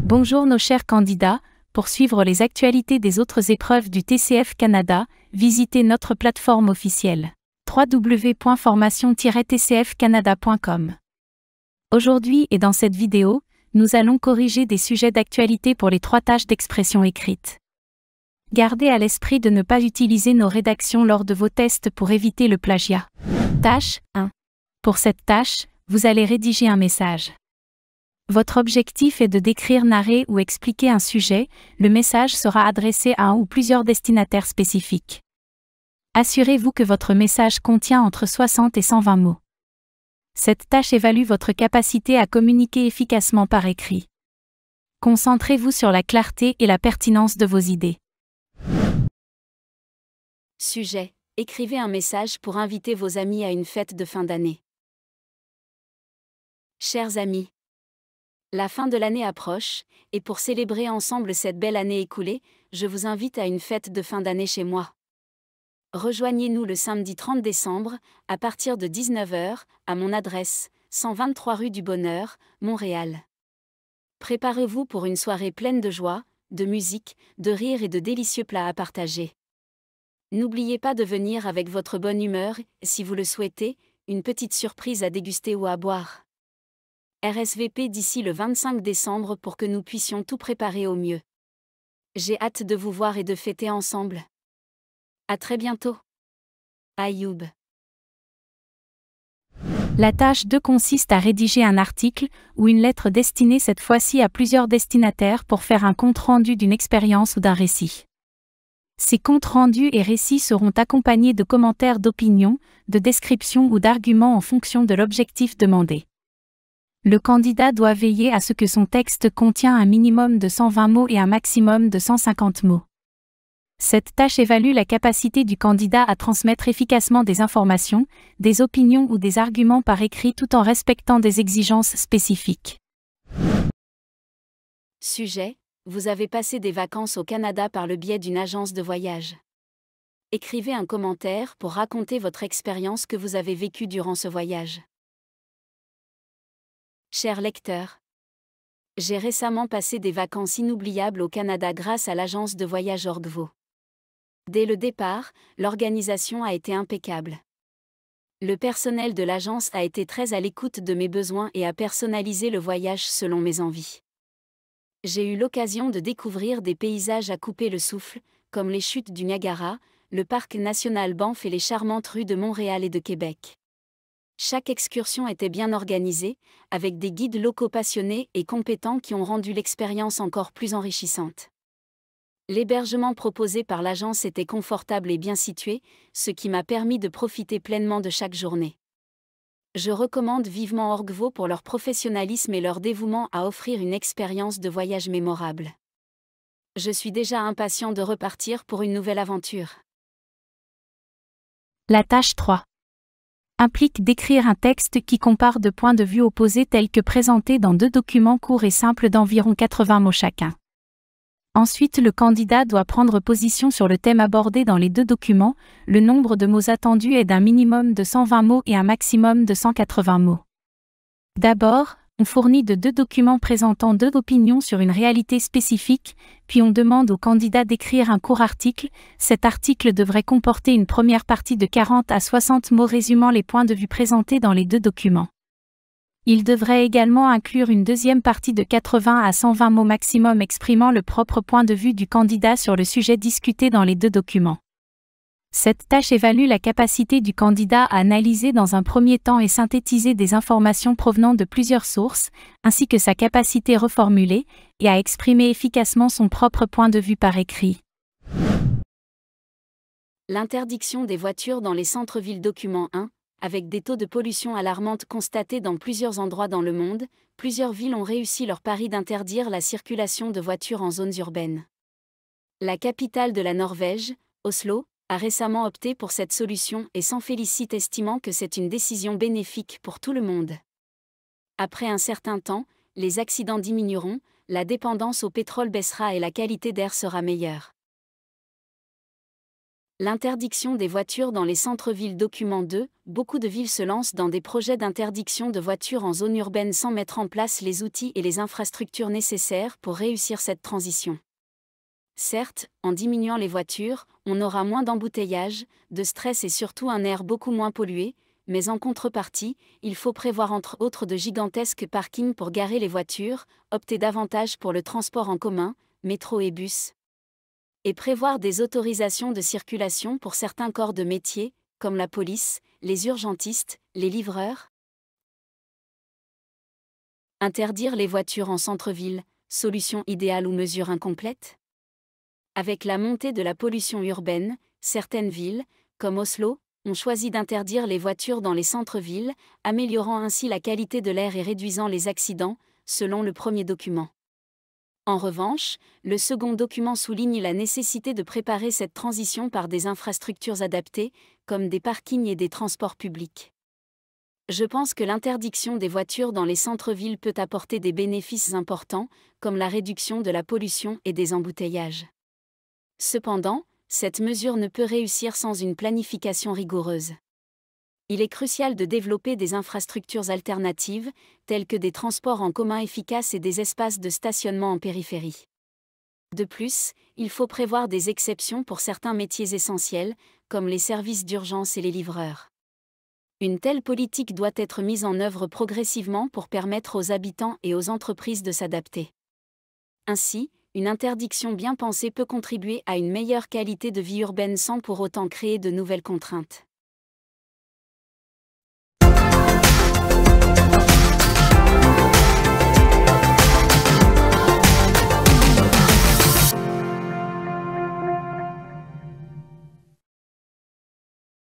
Bonjour nos chers candidats, pour suivre les actualités des autres épreuves du TCF Canada, visitez notre plateforme officielle www.formation-tcfcanada.com. Aujourd'hui et dans cette vidéo, nous allons corriger des sujets d'actualité pour les 3 tâches d'expression écrite. Gardez à l'esprit de ne pas utiliser nos rédactions lors de vos tests pour éviter le plagiat. Tâche 1. Pour cette tâche, vous allez rédiger un message. Votre objectif est de décrire, narrer ou expliquer un sujet. Le message sera adressé à un ou plusieurs destinataires spécifiques. Assurez-vous que votre message contient entre 60 et 120 mots. Cette tâche évalue votre capacité à communiquer efficacement par écrit. Concentrez-vous sur la clarté et la pertinence de vos idées. Sujet. Écrivez un message pour inviter vos amis à une fête de fin d'année. Chers amis, la fin de l'année approche, et pour célébrer ensemble cette belle année écoulée, je vous invite à une fête de fin d'année chez moi. Rejoignez-nous le samedi 30 décembre, à partir de 19h, à mon adresse, 123 rue du Bonheur, Montréal. Préparez-vous pour une soirée pleine de joie, de musique, de rire et de délicieux plats à partager. N'oubliez pas de venir avec votre bonne humeur, si vous le souhaitez, une petite surprise à déguster ou à boire. RSVP d'ici le 25 décembre pour que nous puissions tout préparer au mieux. J'ai hâte de vous voir et de fêter ensemble. À très bientôt. Ayoub. La tâche 2 consiste à rédiger un article ou une lettre destinée cette fois-ci à plusieurs destinataires pour faire un compte-rendu d'une expérience ou d'un récit. Ces comptes rendus et récits seront accompagnés de commentaires d'opinion, de descriptions ou d'arguments en fonction de l'objectif demandé. Le candidat doit veiller à ce que son texte contient un minimum de 120 mots et un maximum de 150 mots. Cette tâche évalue la capacité du candidat à transmettre efficacement des informations, des opinions ou des arguments par écrit tout en respectant des exigences spécifiques. Sujet. Vous avez passé des vacances au Canada par le biais d'une agence de voyage. Écrivez un commentaire pour raconter votre expérience que vous avez vécue durant ce voyage. Chers lecteurs, j'ai récemment passé des vacances inoubliables au Canada grâce à l'agence de voyage Orgvo. Dès le départ, l'organisation a été impeccable. Le personnel de l'agence a été très à l'écoute de mes besoins et a personnalisé le voyage selon mes envies. J'ai eu l'occasion de découvrir des paysages à couper le souffle, comme les chutes du Niagara, le parc national Banff et les charmantes rues de Montréal et de Québec. Chaque excursion était bien organisée, avec des guides locaux passionnés et compétents qui ont rendu l'expérience encore plus enrichissante. L'hébergement proposé par l'agence était confortable et bien situé, ce qui m'a permis de profiter pleinement de chaque journée. Je recommande vivement Orgvo pour leur professionnalisme et leur dévouement à offrir une expérience de voyage mémorable. Je suis déjà impatient de repartir pour une nouvelle aventure. La tâche 3 implique d'écrire un texte qui compare 2 points de vue opposés tels que présentés dans 2 documents courts et simples d'environ 80 mots chacun. Ensuite, le candidat doit prendre position sur le thème abordé dans les 2 documents. Le nombre de mots attendus est d'un minimum de 120 mots et un maximum de 180 mots. D'abord, on fournit de 2 documents présentant 2 opinions sur une réalité spécifique, puis on demande au candidat d'écrire un court article. Cet article devrait comporter une première partie de 40 à 60 mots résumant les points de vue présentés dans les 2 documents. Il devrait également inclure une deuxième partie de 80 à 120 mots maximum exprimant le propre point de vue du candidat sur le sujet discuté dans les 2 documents. Cette tâche évalue la capacité du candidat à analyser dans un premier temps et synthétiser des informations provenant de plusieurs sources, ainsi que sa capacité reformulée, et à exprimer efficacement son propre point de vue par écrit. L'interdiction des voitures dans les centres-villes. Document 1. Avec des taux de pollution alarmantes constatés dans plusieurs endroits dans le monde, plusieurs villes ont réussi leur pari d'interdire la circulation de voitures en zones urbaines. La capitale de la Norvège, Oslo, a récemment opté pour cette solution et s'en félicite, estimant que c'est une décision bénéfique pour tout le monde. Après un certain temps, les accidents diminueront, la dépendance au pétrole baissera et la qualité d'air sera meilleure. L'interdiction des voitures dans les centres-villes. Document 2. Beaucoup de villes se lancent dans des projets d'interdiction de voitures en zone urbaine sans mettre en place les outils et les infrastructures nécessaires pour réussir cette transition. Certes, en diminuant les voitures, on aura moins d'embouteillages, de stress et surtout un air beaucoup moins pollué, mais en contrepartie, il faut prévoir entre autres de gigantesques parkings pour garer les voitures, opter davantage pour le transport en commun, métro et bus, et prévoir des autorisations de circulation pour certains corps de métier, comme la police, les urgentistes, les livreurs. Interdire les voitures en centre-ville, solution idéale ou mesure incomplète? Avec la montée de la pollution urbaine, certaines villes, comme Oslo, ont choisi d'interdire les voitures dans les centres-villes, améliorant ainsi la qualité de l'air et réduisant les accidents, selon le premier document. En revanche, le second document souligne la nécessité de préparer cette transition par des infrastructures adaptées, comme des parkings et des transports publics. Je pense que l'interdiction des voitures dans les centres-villes peut apporter des bénéfices importants, comme la réduction de la pollution et des embouteillages. Cependant, cette mesure ne peut réussir sans une planification rigoureuse. Il est crucial de développer des infrastructures alternatives, telles que des transports en commun efficaces et des espaces de stationnement en périphérie. De plus, il faut prévoir des exceptions pour certains métiers essentiels, comme les services d'urgence et les livreurs. Une telle politique doit être mise en œuvre progressivement pour permettre aux habitants et aux entreprises de s'adapter. Ainsi, une interdiction bien pensée peut contribuer à une meilleure qualité de vie urbaine sans pour autant créer de nouvelles contraintes.